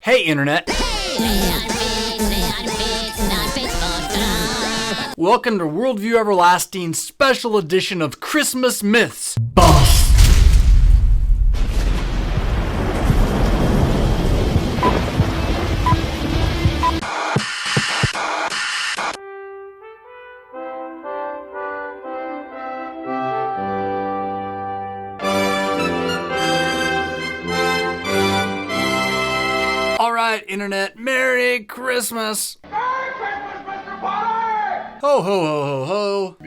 Hey, Internet. Welcome to Worldview Everlasting special edition of Christmas Myths. Boss. Alright, Internet, Merry Christmas! Merry Christmas, Mr. Potter! Ho, ho, ho, ho, ho.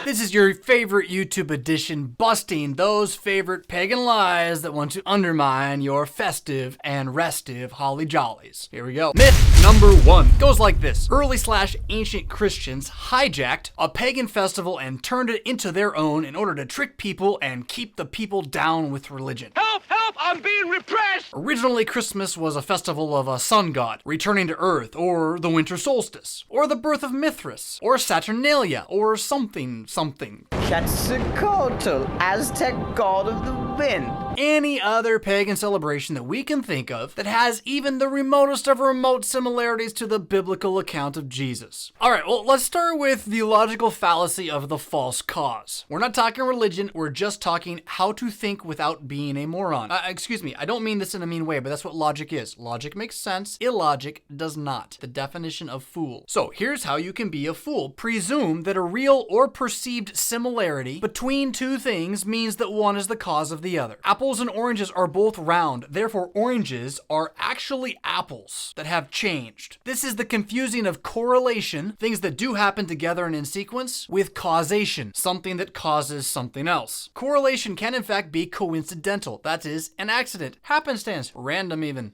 This is your favorite YouTube edition, busting those favorite pagan lies that want to undermine your festive and restive holly jollies. Here we go. Myth number 1 goes like this. Early/ancient Christians hijacked a pagan festival and turned it into their own in order to trick people and keep the people down with religion. Help! Help! I'm being repressed! Originally, Christmas was a festival of a sun god returning to Earth, or the winter solstice, or the birth of Mithras, or Saturnalia, or something. Quetzalcoatl, Aztec god of the wind. Any other pagan celebration that we can think of that has even the remotest of remote similarities to the biblical account of Jesus. Alright, well, let's start with the logical fallacy of the false cause. We're not talking religion, we're just talking how to think without being a moron. Excuse me, I don't mean this in a mean way, but that's what logic is. Logic makes sense, illogic does not. The definition of fool. So here's how you can be a fool. Presume that a real or perceived similarity between two things means that one is the cause of the other. Apples and oranges are both round, therefore oranges are actually apples that have changed. This is the confusing of correlation, things that do happen together and in sequence, with causation, something that causes something else. Correlation can in fact be coincidental, that is, an accident, happenstance, random even.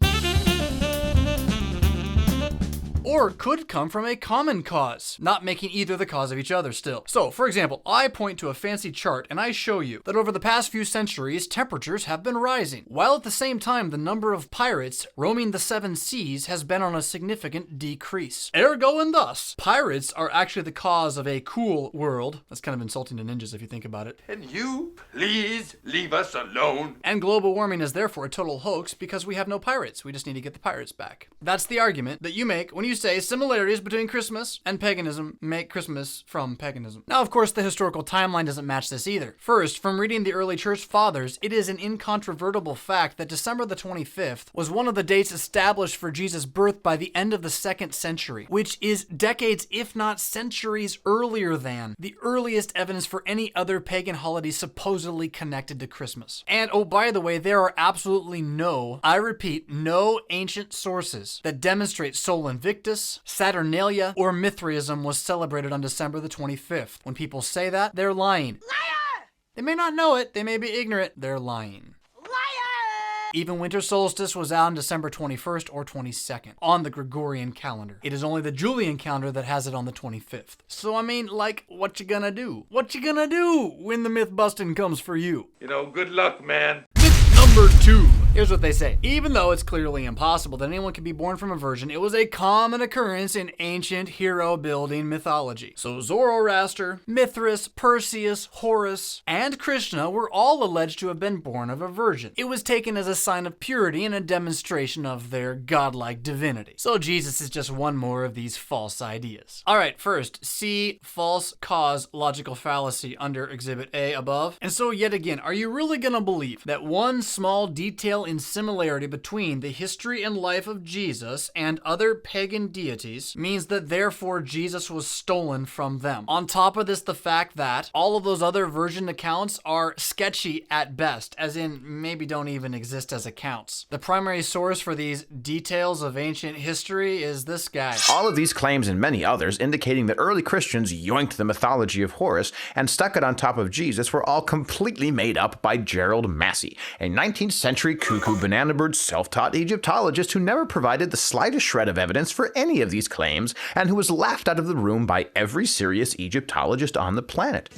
Or could come from a common cause, not making either the cause of each other still. So, for example, I point to a fancy chart and I show you that over the past few centuries, temperatures have been rising, while at the same time the number of pirates roaming the 7 seas has been on a significant decrease. Ergo and thus, pirates are actually the cause of a cool world. That's kind of insulting to ninjas if you think about it. Can you please leave us alone? And global warming is therefore a total hoax because we have no pirates. We just need to get the pirates back. That's the argument that you make when you say similarities between Christmas and paganism make Christmas from paganism. Now, of course, the historical timeline doesn't match this either. First, from reading the early church fathers, it is an incontrovertible fact that December the 25th was one of the dates established for Jesus' birth by the end of the 2nd century, which is decades, if not centuries earlier than the earliest evidence for any other pagan holiday supposedly connected to Christmas. And oh, by the way, there are absolutely no, I repeat, no ancient sources that demonstrate Sol Invictus, Saturnalia, or Mithraism was celebrated on December the 25th. When people say that, they're lying. Liar! They may not know it, they may be ignorant, they're lying. Liar! Even winter solstice was out on December 21st or 22nd on the Gregorian calendar. It is only the Julian calendar that has it on the 25th. So I mean, like, what you gonna do? What you gonna do when the myth busting comes for you? You know, good luck, man. Myth number 2. Here's what they say. Even though it's clearly impossible that anyone could be born from a virgin, it was a common occurrence in ancient hero-building mythology. So Zoroaster, Mithras, Perseus, Horus, and Krishna were all alleged to have been born of a virgin. It was taken as a sign of purity and a demonstration of their godlike divinity. So Jesus is just one more of these false ideas. Alright, first, see false cause logical fallacy under Exhibit A above. And so yet again, are you really gonna believe that one small detail in similarity between the history and life of Jesus and other pagan deities means that therefore Jesus was stolen from them? On top of this, the fact that all of those other virgin accounts are sketchy at best, as in maybe don't even exist as accounts. The primary source for these details of ancient history is this guy. All of these claims and many others indicating that early Christians yoinked the mythology of Horus and stuck it on top of Jesus were all completely made up by Gerald Massey, a 19th century cuckoo banana bird self-taught Egyptologist who never provided the slightest shred of evidence for any of these claims and who was laughed out of the room by every serious Egyptologist on the planet.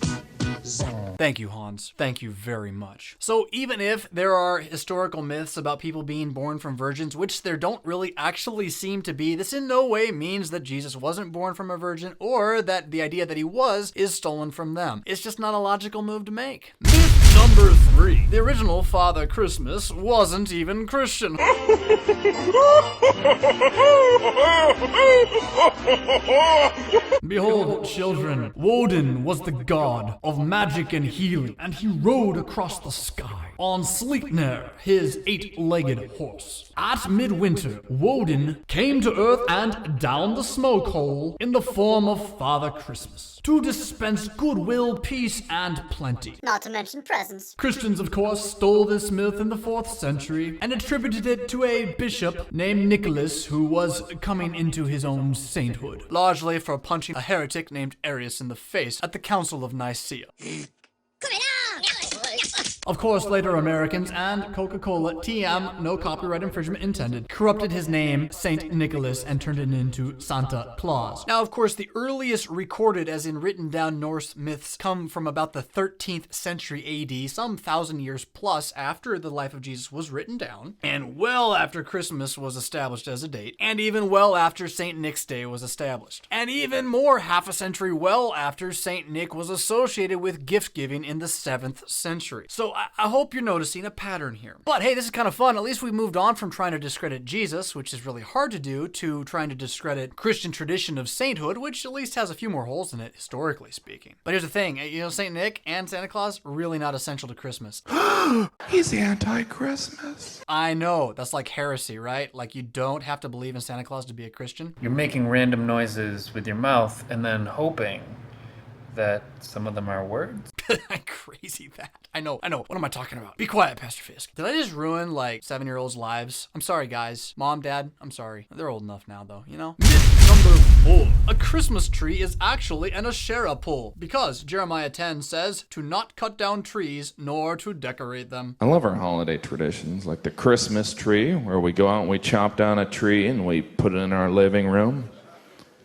Thank you, Hans. Thank you very much. So even if there are historical myths about people being born from virgins, which there don't really actually seem to be, this in no way means that Jesus wasn't born from a virgin or that the idea that he was is stolen from them. It's just not a logical move to make. Myth Number 3. The original Father Christmas wasn't even Christian. Behold, children, Woden was the god of magic and healing, and he rode across the sky on Sleipnir, his 8-legged horse. At midwinter, Woden came to earth and down the smoke hole in the form of Father Christmas to dispense goodwill, peace, and plenty. Not to mention presents. Christians, of course, stole this myth in the 4th century and attributed it to a bishop named Nicholas who was coming into his own sainthood, largely for punching a heretic named Arius in the face at the Council of Nicaea. Of course, later Americans and Coca-Cola, TM, no copyright infringement intended, corrupted his name, Saint Nicholas, and turned it into Santa Claus. Now, of course, the earliest recorded, as in written down Norse myths, come from about the 13th century AD, some 1,000 years plus after the life of Jesus was written down, and well after Christmas was established as a date, and even well after Saint Nick's Day was established, and even more half a century well after Saint Nick was associated with gift-giving in the 7th century. So I hope you're noticing a pattern here. But hey, this is kind of fun. At least we moved on from trying to discredit Jesus, which is really hard to do, to trying to discredit Christian tradition of sainthood, which at least has a few more holes in it, historically speaking. But here's the thing, Saint Nick and Santa Claus, really not essential to Christmas. He's anti-Christmas. I know, that's like heresy, right? Like you don't have to believe in Santa Claus to be a Christian. You're making random noises with your mouth and then hoping that some of them are words. Crazy that. I know. What am I talking about? Be quiet, Pastor Fisk. Did I just ruin, 7-year-olds' lives? I'm sorry, guys. Mom, Dad, I'm sorry. They're old enough now, though, Myth number 4. A Christmas tree is actually an Asherah pole, because Jeremiah 10 says to not cut down trees, nor to decorate them. I love our holiday traditions, like the Christmas tree, where we go out and we chop down a tree and we put it in our living room.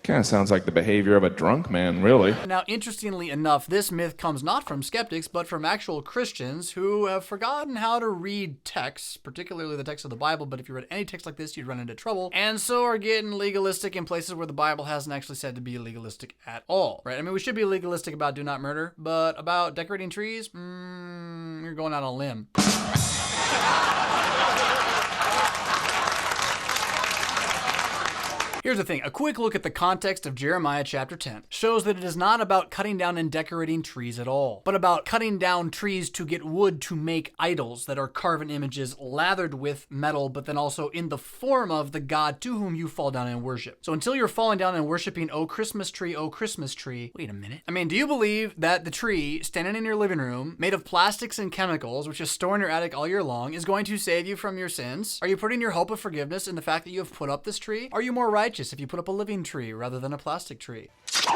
Kind of sounds like the behavior of a drunk man, really. Now, interestingly enough, this myth comes not from skeptics, but from actual Christians who have forgotten how to read texts, particularly the text of the Bible, but if you read any text like this, you'd run into trouble, and so are getting legalistic in places where the Bible hasn't actually said to be legalistic at all, right? I mean, we should be legalistic about do not murder, but about decorating trees, you're going out on a limb. Here's the thing, a quick look at the context of Jeremiah chapter 10 shows that it is not about cutting down and decorating trees at all, but about cutting down trees to get wood to make idols that are carven images lathered with metal, but then also in the form of the God to whom you fall down and worship. So until you're falling down and worshiping, oh Christmas tree, wait a minute. I mean, do you believe that the tree standing in your living room, made of plastics and chemicals, which is stored in your attic all year long, is going to save you from your sins? Are you putting your hope of forgiveness in the fact that you have put up this tree? Are you more righteous if you put up a living tree rather than a plastic tree? A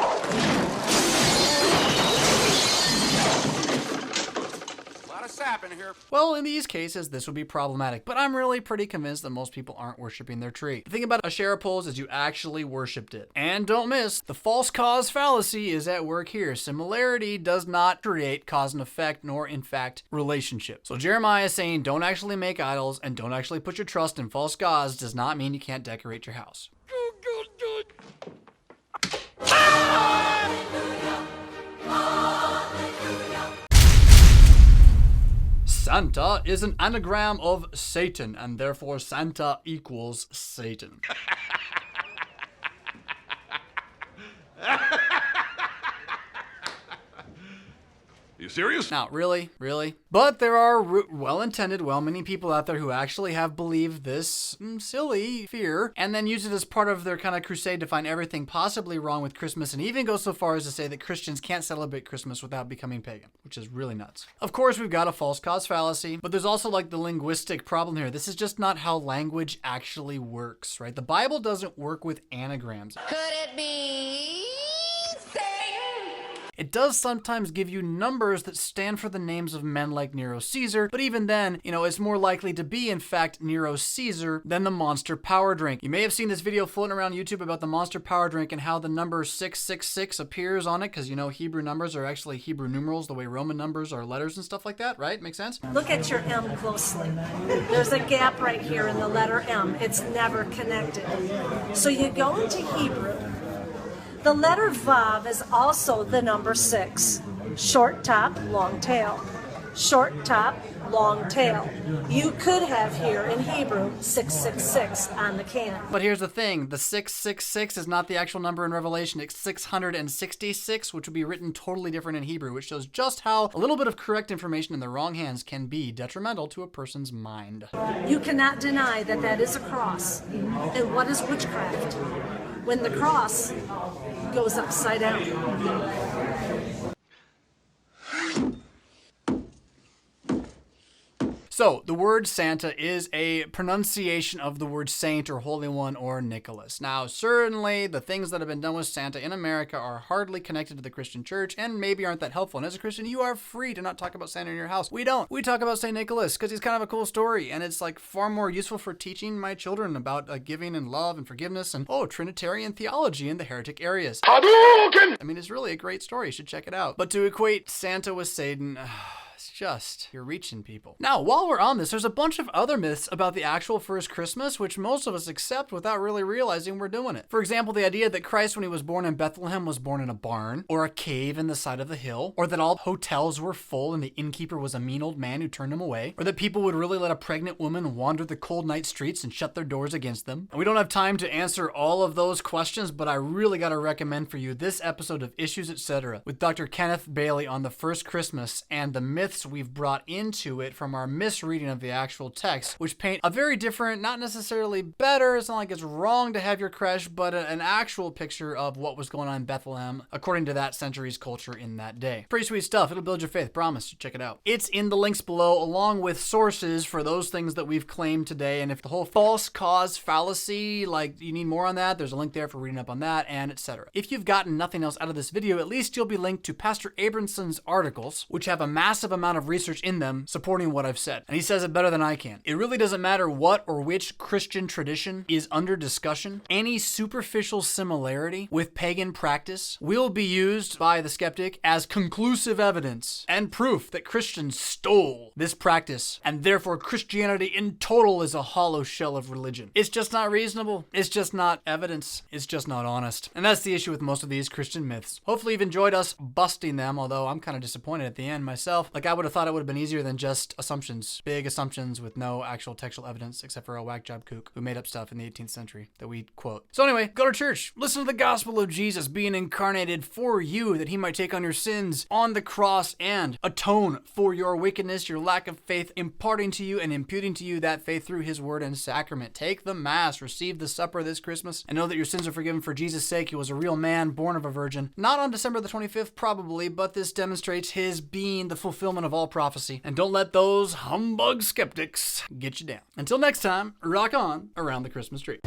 lot of sap in here. Well, in these cases, this would be problematic, but I'm really pretty convinced that most people aren't worshiping their tree. The thing about Asherah poles is you actually worshipped it. And don't miss, the false cause fallacy is at work here. Similarity does not create cause and effect, nor in fact, relationship. So Jeremiah is saying don't actually make idols and don't actually put your trust in false gods does not mean you can't decorate your house. Santa is an anagram of Satan, and therefore Santa equals Satan. You serious? Now, really? But there are well-intended, well-meaning people out there who actually have believed this silly fear and then use it as part of their kind of crusade to find everything possibly wrong with Christmas and even go so far as to say that Christians can't celebrate Christmas without becoming pagan, which is really nuts. Of course, we've got a false cause fallacy, but there's also the linguistic problem here. This is just not how language actually works, right? The Bible doesn't work with anagrams. Could it be Satan? It does sometimes give you numbers that stand for the names of men like Nero Caesar, but even then, it's more likely to be, in fact, Nero Caesar than the Monster Power Drink. You may have seen this video floating around YouTube about the Monster Power Drink and how the number 666 appears on it, because, Hebrew numbers are actually Hebrew numerals, the way Roman numbers are letters and stuff like that, right? Make sense? Look at your M closely. There's a gap right here in the letter M. It's never connected. So you go into Hebrew. The letter Vav is also the number 6. Short top, long tail. short top, long tail. You could have here in Hebrew 666 on the can. But here's the thing, the 666 is not the actual number in Revelation. It's 666, which would be written totally different in Hebrew, which shows just how a little bit of correct information in the wrong hands can be detrimental to a person's mind. You cannot deny that that is a cross. And what is witchcraft? When the cross goes upside down. So, the word Santa is a pronunciation of the word saint or Holy One or Nicholas. Now, certainly the things that have been done with Santa in America are hardly connected to the Christian church and maybe aren't that helpful. And as a Christian, you are free to not talk about Santa in your house. We don't. We talk about St. Nicholas because he's kind of a cool story and it's like far more useful for teaching my children about giving and love and forgiveness and, Trinitarian theology in the heretic areas. I mean, it's really a great story. You should check it out. But to equate Santa with Satan... you're reaching people. Now, while we're on this, there's a bunch of other myths about the actual first Christmas, which most of us accept without really realizing we're doing it. For example, the idea that Christ, when he was born in Bethlehem, was born in a barn, or a cave in the side of the hill, or that all hotels were full and the innkeeper was a mean old man who turned him away, or that people would really let a pregnant woman wander the cold night streets and shut their doors against them. And we don't have time to answer all of those questions, but I really gotta recommend for you this episode of Issues Etc. with Dr. Kenneth Bailey on the first Christmas and the myths we've brought into it from our misreading of the actual text, which paint a very different, not necessarily better, it's not like it's wrong to have your creche, but an actual picture of what was going on in Bethlehem according to that century's culture in that day. Pretty sweet stuff. It'll build your faith. Promise. Check it out. It's in the links below along with sources for those things that we've claimed today. And if the whole false cause fallacy, like you need more on that, there's a link there for reading up on that and etc. If you've gotten nothing else out of this video, at least you'll be linked to Pastor Abronson's articles, which have a massive amount of research in them supporting what I've said. And he says it better than I can. It really doesn't matter what or which Christian tradition is under discussion. Any superficial similarity with pagan practice will be used by the skeptic as conclusive evidence and proof that Christians stole this practice and therefore Christianity in total is a hollow shell of religion. It's just not reasonable. It's just not evidence. It's just not honest. And that's the issue with most of these Christian myths. Hopefully you've enjoyed us busting them, although I'm kind of disappointed at the end myself. Like I would have thought it would have been easier than just assumptions. Big assumptions with no actual textual evidence except for a whack job kook who made up stuff in the 18th century that we quote. So anyway, go to church. Listen to the gospel of Jesus being incarnated for you that he might take on your sins on the cross and atone for your wickedness, your lack of faith, imparting to you and imputing to you that faith through his word and sacrament. Take the mass, receive the supper this Christmas, and know that your sins are forgiven for Jesus' sake. He was a real man born of a virgin. Not on December the 25th probably, but this demonstrates his being the fulfillment of all prophecy. And don't let those humbug skeptics get you down. Until next time, rock on around the Christmas tree.